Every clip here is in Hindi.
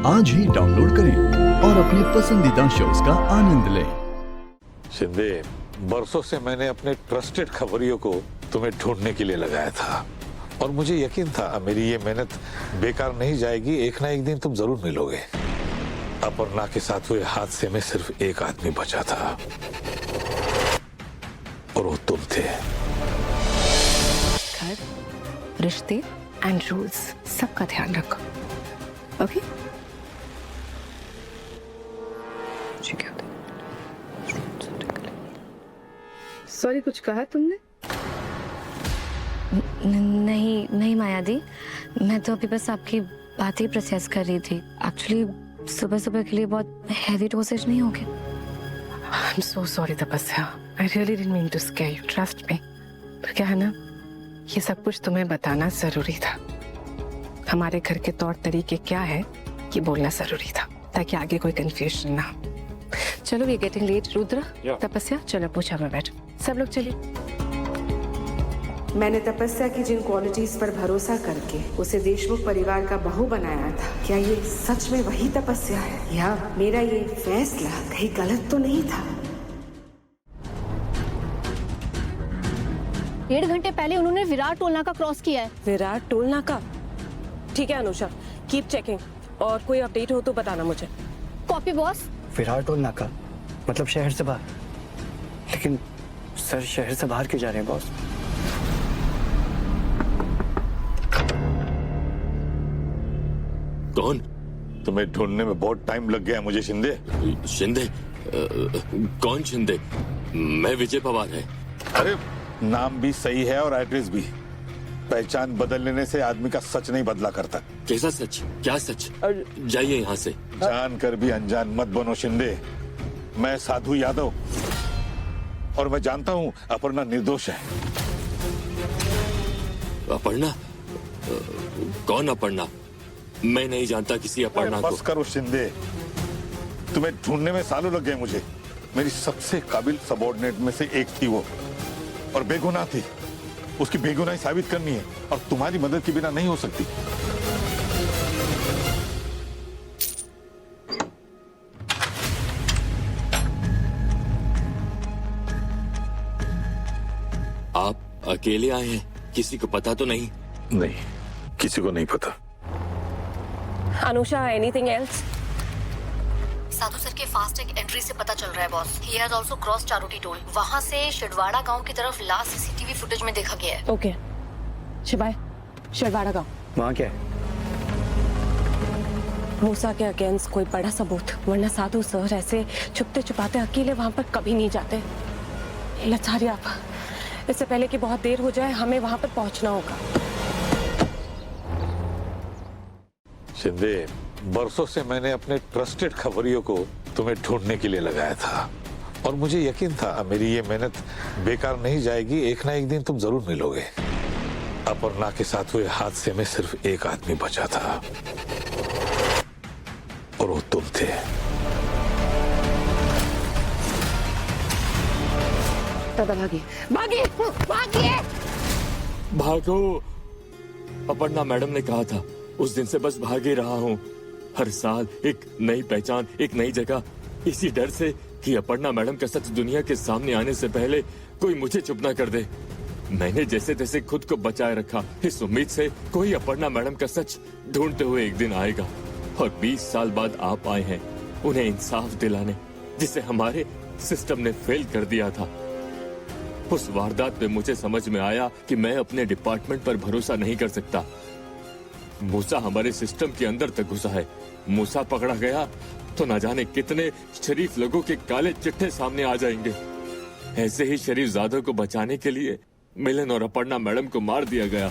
आज ही डाउनलोड करें और अपने पसंदीदा शोज का आनंद लें। शिंदे, बरसों से मैंने अपने ट्रस्टेड खबरियों को तुम्हें ढूंढने के लिए लगाया था और मुझे यकीन था मेरी ये मेहनत बेकार नहीं जाएगी। एक ना एक दिन तुम जरूर मिलोगे। अपर्णा के साथ हुए हादसे में सिर्फ एक आदमी बचा था और वो तुम थे। घर, रिश्ते एंड रूल्स सबका ध्यान रखो, ओके? सॉरी, कुछ कहा तुमने? नहीं नहीं माया दी, मैं तो अभी बस आपकी बात ही प्रोसेस कर रही थी। एक्चुअली सुबह सुबह के लिए बहुत हैवी डोसेज नहीं हो गया। I'm so sorry तपस्या, I really didn't mean to scare you, trust me। पर क्या है ना, ये सब कुछ तुम्हें बताना जरूरी था। हमारे घर के तौर तरीके क्या है ये बोलना जरूरी था, ताकि आगे कोई कंफ्यूजन ना हो। चलो, ये गेटिंग लेट। रुद्र, तपस्या, चलो पूछा में बैठ। सब लोग चलिए। मैंने तपस्या की जिन क्वालिटीज पर भरोसा करके उसे देशमुख परिवार का बहू बनाया था, क्या ये सच में वही तपस्या है या मेरा ये फैसला कहीं गलत तो नहीं था? 1.5 घंटे पहले उन्होंने विराट टोल नाका क्रॉस किया है। विराट टोल नाका? ठीक है अनुषा, कीप चेकिंग और कोई अपडेट हो तो बताना मुझे। Copy boss. विराट टोल नाका मतलब शहर से बाहर? लेकिन सर, शहर से बाहर क्यों जा रहे हैं बॉस? कौन? तुम्हें ढूंढने में बहुत टाइम लग गया मुझे शिंदे। शिंदे? कौन शिंदे? मैं विजय पवार है। अरे, नाम भी सही है और एड्रेस भी। पहचान बदल लेने से आदमी का सच नहीं बदला करता। कैसा सच? क्या सच? जाइए यहाँ से। जान कर भी अनजान मत बनो शिंदे। मैं साधु यादव और मैं जानता हूँ अपर्णा निर्दोष है। अपर्णा? कौन अपर्णा? मैं नहीं जानता किसी अपर्णा को। बस करो शिंदे, तुम्हें ढूंढने में सालों लग गए मुझे। मेरी सबसे काबिल सबॉर्डिनेट में से एक थी वो, और बेगुनाह थी। उसकी बेगुनाही साबित करनी है और तुम्हारी मदद के बिना नहीं हो सकती। आप अकेले आए हैं? किसी को पता तो नहीं? नहीं, किसी को नहीं पता। Anusha, anything else? Sadhu sir के फास्टैग एंट्री से पता चल रहा है boss. He has also cross Charoti toll. वहां से शिडवाड़ा गांव की तरफ लास्ट सीसीटीवी फुटेज में देखा गया है। ओके, शिवाय, शिडवाड़ा गांव वहाँ क्या है? मूसा के अगेंस्ट कोई बड़ा सबूत, वरना साधु सर ऐसे छुपते छुपाते अकेले वहां पर कभी नहीं जाते। लचारी आप, इससे पहले कि बहुत देर हो जाए हमें वहां पर पहुंचना होगा। शिंदे, बरसों से मैंने अपने ट्रस्टेड खबरियों को तुम्हें ढूंढने के लिए लगाया था और मुझे यकीन था मेरी ये मेहनत बेकार नहीं जाएगी। एक ना एक दिन तुम जरूर मिलोगे। अपर्णा के साथ हुए हादसे में सिर्फ एक आदमी बचा था और वो तुम थे। दादा भागिए, भागिए, भागिए! भागो! अपर्णा मैडम ने कहा था, उस दिन से बस भाग ही रहा हूँ। हर साल एक नई पहचान, एक नई जगह, इसी डर से कि अपर्णा मैडम का सच दुनिया के सामने आने से पहले कोई मुझे चुप ना कर दे। मैंने जैसे तैसे खुद को बचाए रखा, इस उम्मीद से कोई अपर्णा मैडम का सच ढूंढते हुए एक दिन आएगा। और 20 साल बाद आप आए हैं उन्हें इंसाफ दिलाने, जिसे हमारे सिस्टम ने फेल कर दिया था। उस वारदात में मुझे समझ में आया कि मैं अपने डिपार्टमेंट पर भरोसा नहीं कर सकता। मूसा हमारे सिस्टम के अंदर तक घुसा है। मूसा पकड़ा गया तो न जाने कितने शरीफ लोगों के काले चिट्ठे सामने आ जाएंगे। ऐसे ही शरीफ जादों को बचाने के लिए मिलन और अपर्णा मैडम को मार दिया गया।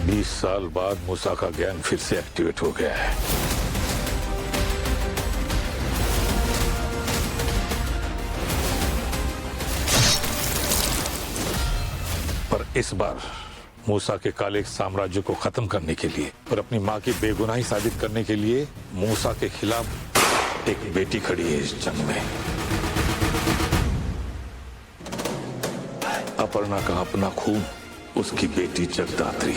बीस साल बाद मूसा का ज्ञान फिर से एक्टिवेट हो गया है। पर इस बार मूसा के काले साम्राज्य को खत्म करने के लिए और अपनी माँ की बेगुनाही साबित करने के लिए मूसा के खिलाफ एक बेटी खड़ी है इस जंग में। अपर्णा का अपना खून उसकी बेटी जगदात्री